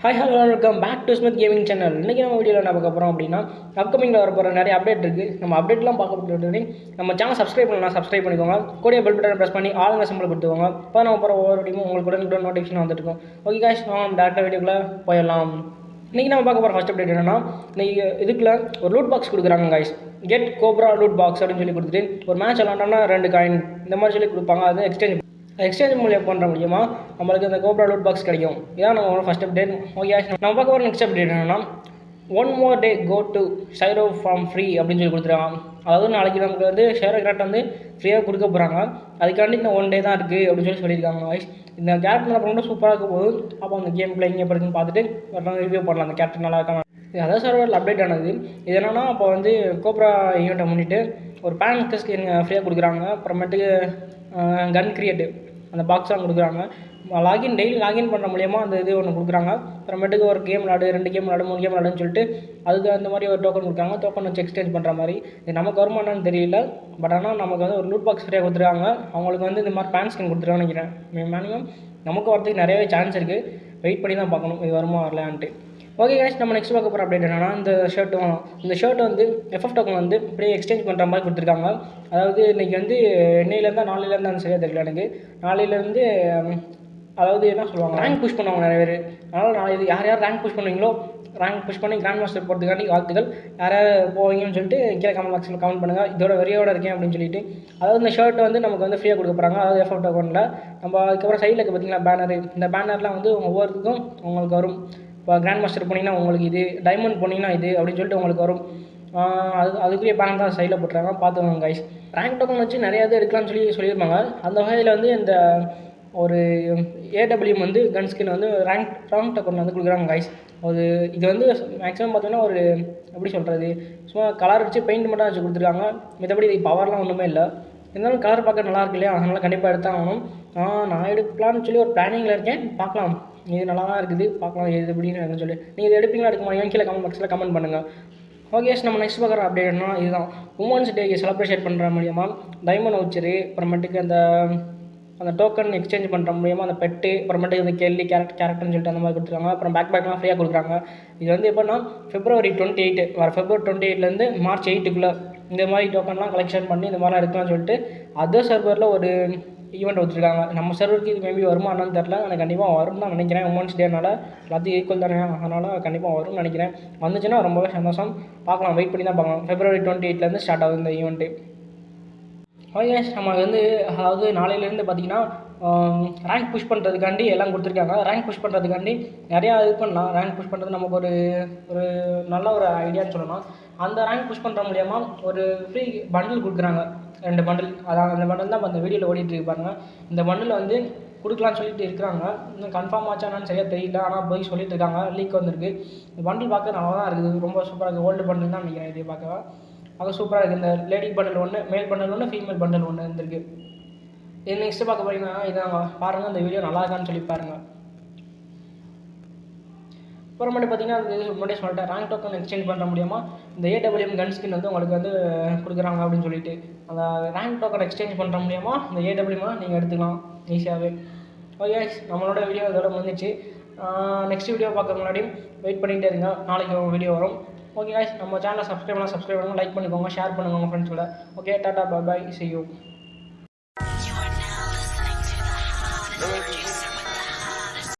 Hi hello welcome back to Smith gaming channel. இன்றைக்கி நம்ம வீடியோவில் என்ன பார்க்க போகிறோம் அப்படின்னா, அப்கமிங்கில் வர போகிற நிறைய அப்டேட் இருக்குது. நம்ம அப்டேட்லாம் பார்க்க நம்ம சேனல் சப்ஸ்கிரைப் பண்ணலாம், சப்ஸ்கிரைப் பண்ணிக்கோங்க. கூடிய பெல் பட்டன் ப்ரெஸ் பண்ணி ஆளுங்க சிம்பிள் கொடுத்துக்கோங்க. இப்போ நம்ம போகிற ஒவ்வொரு வீடியோ உங்களுக்கு கூட நோட்டிஃபிகேஷன் வந்துருக்கும். ஓகே காய்ஸ், நம்ம டேரக்டாக வீடியோக்குள்ளே போயிடலாம். இன்றைக்கி நம்ம பார்க்க போகிற ஃபஸ்ட் அப்டேட் என்னென்னா, இன்றைக்கி இதுக்குள்ள ஒரு லூட் பாக்ஸ் கொடுக்குறாங்க guys. Get cobra loot box அப்படின்னு சொல்லி கொடுத்துட்டு ஒரு மேட்ச் விளாண்டோம்னா 2 காயின் இந்த மாதிரி சொல்லி கொடுப்பாங்க. அது எக்ஸ்சேஞ்ச் மூலியம் பண்ணுற மூலியமா நம்மளுக்கு இந்த கோப்ரா லூட் பாக்ஸ் கிடைக்கும். இதான் நம்ம ஃபஸ்ட் அப்டேட். ஓகே, நம்ம பார்க்க போகிற நெக்ஸ்ட் அப்டேட் என்னென்னா, 1 more day go to ஷைரோ ஃபார்ம் ஃப்ரீ அப்படின்னு சொல்லி கொடுத்துருக்காங்க. அதாவது நாளைக்கு நமக்கு வந்து ஷைரோ கேரக்டர் வந்து ஃப்ரீயாக கொடுக்க போகிறாங்க. அதுக்காண்டி இந்த 1 day தான் இருக்குது அப்படின்னு சொல்லியிருக்காங்க. இந்த கேரக்டர் பண்ணணும் சூப்பராக இருக்கும் போது அப்போ அந்த கேம் பிளேயிங் எப்படி இருக்குன்னு பார்த்துட்டு ரிவ்யூ பண்ணலாம். அந்த கேரக்டர் நல்லா இருக்காங்க. அதாவது சர்வரில் அப்டேட் ஆனது இது என்னென்னா, அப்போ வந்து கோப்ரா ஈவெண்ட்டை முன்னிட்டு ஒரு பேன் ஸ்கின் ஃப்ரீயாக கொடுக்குறாங்க. அப்புறமேட்டுக்கு கன் கிரியேட்டு அந்த பாக்ஸ்லாம் கொடுக்குறாங்க. டெய்லி லாகின் பண்ணுற மூலியமா அந்த இது ஒன்று கொடுக்குறாங்க. அப்புறமேட்டுக்கு ஒரு கேம் விளாடு, 2 கேம் விளாடு, 3 கேம் விளாடுன்னு சொல்லிட்டு அதுக்கு அந்த மாதிரி ஒரு டோக்கன் கொடுக்குறாங்க. டோக்கன் வச்சு எக்ஸ்சேஞ்ச் பண்ணுற மாதிரி. இது நமக்கு வருமானம்னு தெரியல. பட் ஆனால் நமக்கு வந்து ஒரு லூட் பாக்ஸ் ஃப்ரீயாக கொடுத்துருக்காங்க. அவங்களுக்கு வந்து இந்த மாதிரி பேன் ஸ்கின் கொடுத்துருக்காங்கன்னு நினைக்கிறேன். மேக்ஸிமம் நமக்கு வரதுக்கு நிறையவே சான்ஸ் இருக்குது. வெயிட் பண்ணி தான் பார்க்கணும் இது வருமா வரலான்ட்டு. ஓகே கைஸ், நம்ம நெக்ஸ்ட் பார்க்க போகிற அப்டேட் என்னென்னா, இந்த ஷர்ட் வந்து எஃப்எஃப் டோக்கன் வந்து அப்படியே எக்ஸ்சேஞ்ச் பண்ணுற மாதிரி கொடுத்துருக்காங்க. அதாவது இன்றைக்கி வந்து இன்னையிலேருந்து நாளையிலேருந்து அந்த சரியாக தெரியல எனக்கு. நாளையிலேருந்து அதாவது என்ன சொல்லுவாங்க, ரேங்க் புஷ் பண்ணுவாங்க நிறைய பேர். அதனால் நாளைக்கு யார் ரேங்க் புஷ் பண்ணுவீங்களோ ரேங்க் புஷ் பண்ணி கிராண்ட் மாஸ்டர் போகிறதுக்காண்டி வாழ்த்துக்கள். யார் போவீங்கன்னு சொல்லிட்டு கீழே கமெண்ட் பாக்ஸில் கமெண்ட் பண்ணுங்கள். இதோட வெறியோட இருக்கேன் அப்படின்னு சொல்லிட்டு. அதாவது இந்த ஷர்ட் வந்து நமக்கு வந்து ஃப்ரீயாக கொடுக்க போகிறாங்க. அதாவது எஃப்எஃப் டோக்கனில் நம்ம அதுக்கப்புறம் சைடில் இருக்க பார்த்தீங்களா பேனர். இந்த பேனர்லாம் வந்து ஒவ்வொருத்துக்கும் உங்களுக்கு வரும். இப்போ கிராண்ட் மாஸ்டர் போனீங்கன்னா உங்களுக்கு இது, டைமண்ட் போனீங்கன்னா இது அப்படின்னு சொல்லிட்டு உங்களுக்கு வரும். அதுக்குரிய பேனர் தான் சைடில் போட்டுருக்காங்க, பார்த்துக்கோங்க கைஸ். ரேங்க் டோக்கன் வச்சு நிறையா இது எடுக்கலாம்னு சொல்லியிருப்பாங்க. அந்த வகையில் வந்து இந்த ஒரு ஏடபிள்யூஎம் வந்து கன் ஸ்கின் வந்து ரேங்க் டோக்கன் வந்து கொடுக்குறாங்க கைஸ். இது வந்து மேக்ஸிமம் பார்த்தீங்கன்னா ஒரு எப்படி சொல்கிறது, சும்மா கலர் வச்சு பெயிண்ட் மட்டும் வச்சு கொடுத்துருக்காங்க. மற்றபடி இது பவர்லாம் ஒன்றுமே இல்லை. இருந்தாலும் கலர் பார்க்க நல்லா இருக்கு இல்லையா, அதனால் கண்டிப்பாக எடுத்தாகணும். நான் எடுக்கலாம்னு சொல்லி ஒரு பிளானிங்கில் இருக்கேன். பார்க்கலாம், இது நல்லா தான் இருக்குது, பார்க்கலாம் இது எப்படின்னு சொல்லி. நீங்கள் இது எடுப்பீங்களா எடுக்க மாட்டீங்க கீழே கமெண்ட் பாக்ஸில் கமெண்ட் பண்ணுங்கள். ஓகே, நம்ம நெக்ஸ்ட் பார்க்குற அப்டேட்னா இதுதான். உமன்ஸ் டே செலிப்ரேட் பண்ணுற மூலியமாக டைமண்ட் வவுச்சரு, அப்புறமேட்டுக்கு அந்த டோக்கன் எக்ஸ்சேஞ்ச் பண்ணுற மூலியமாக அந்த பெட்டு, அப்புறமேட்டுக்கு இந்த கேள்வி கேரக்டர்னு சொல்லிட்டு அந்த மாதிரி கொடுத்துருக்காங்க. அப்புறம் பேக்லாம் ஃப்ரீயாக கொடுக்குறாங்க. இது வந்து எப்போனா February 28 வர February 28லேருந்து March 8க்குள்ளே இந்த மாதிரி டோக்கன்லாம் கலெக்ஷன் பண்ணி இந்த மாதிரிலாம் எடுக்கலாம்னு சொல்லிட்டு அதர் சர்வரில் ஒரு ஈவெண்ட் வச்சுருக்காங்க. நம்ம சர்வருக்கு இது மேபி வருமா என்னன்னு தெரில. எனக்கு கண்டிப்பாக வரும்னு தான் நினைக்கிறேன். உமன்ஸ் டேனால எல்லாத்தையும் ஈக்குவல் தானே, அதனால் கண்டிப்பாக வரும்னு நினைக்கிறேன். வந்துச்சுன்னா ரொம்பவே சந்தோஷம். பார்க்கலாம், வெயிட் பண்ணி தான் பார்க்கலாம். February 28லேருந்து ஸ்டார்ட் ஆகுது இந்த ஈவெண்ட்டு. ஓகே, நம்ம வந்து அதாவது நாளையிலேருந்து பார்த்திங்கன்னா ரேங்க் புஷ் பண்ணுறதுக்காண்டி எல்லாம் கொடுத்துருக்காங்க. ரேங்க் புஷ் பண்ணுறதுக்காண்டி நிறையா இது பண்ணலாம். ரேங்க் புஷ் பண்ணுறது நமக்கு ஒரு நல்ல ஒரு ஐடியான்னு சொல்லலாம். அந்த ரேங்க் புஷ் பண்ணுற மூலியமா ஒரு ஃப்ரீ பண்டில் கொடுக்குறாங்க. 2 பண்டில். அதான் அந்த பண்டில் தான் அந்த வீடியோவில் ஓடிட்டு இருப்பாங்க. இந்த பண்டில் வந்து கொடுக்கலான்னு சொல்லிட்டு இருக்கிறாங்க. இன்னும் கன்ஃபார்ம் ஆச்சானான்னு சரியாக தெரியல. ஆனால் போய் சொல்லிட்டு இருக்காங்க. லீக் வந்திருக்கு. இந்த பண்டில் பார்க்க நல்லா தான் இருக்குது, ரொம்ப சூப்பராக இருக்குது. ஓல்டு பண்டில் தான் நினைக்கிறேன். இது பார்க்க சூப்பராக இருக்குது. இந்த லேடி பண்டில் ஒன்று, மேல் பண்டில் ஒன்று, ஃபீமேல் பண்டில் ஒன்று இருந்திருக்கு. இது நெக்ஸ்ட்டு பார்க்க போகிறீங்கன்னா இதாங்க பாருங்கள். இந்த வீடியோ நல்லா இருக்கான்னு சொல்லி பாருங்கள். அப்புறமேட்டு பார்த்தீங்கன்னா அது முன்னாடியே சொல்லிட்டேன், ரேங்க் டோக்கன் எக்ஸ்சேஞ்ச் பண்ணுற மூலியமா இந்த ஏடபிள்யூஎம் கன் ஸ்கின் வந்து உங்களுக்கு வந்து கொடுக்குறாங்க அப்படின்னு சொல்லிட்டு. அந்த ரேங்க் டோக்கன் எக்ஸ்சேஞ்ச் பண்ணுற மூலியமா இந்த ஏடபிள்யூஎம் நீங்கள் எடுத்துக்கலாம் ஈஸியாகவே. ஓகே, நம்மளோட வீடியோ இதோட முடிஞ்சிச்சு. நெக்ஸ்ட் வீடியோ பார்க்க முன்னாடி வெயிட் பண்ணிகிட்டே இருங்க, நாளைக்கு வீடியோ வரும். ஓகே கைஸ், நம்ம சேனலை சப்ஸ்கிரைப் பண்ணுங்கள், லைக் பண்ணிக்கோங்க, ஷேர் பண்ணுங்கள் உங்கள் ஃப்ரெண்ட்ஸோட. Okay, tata, bye, see you.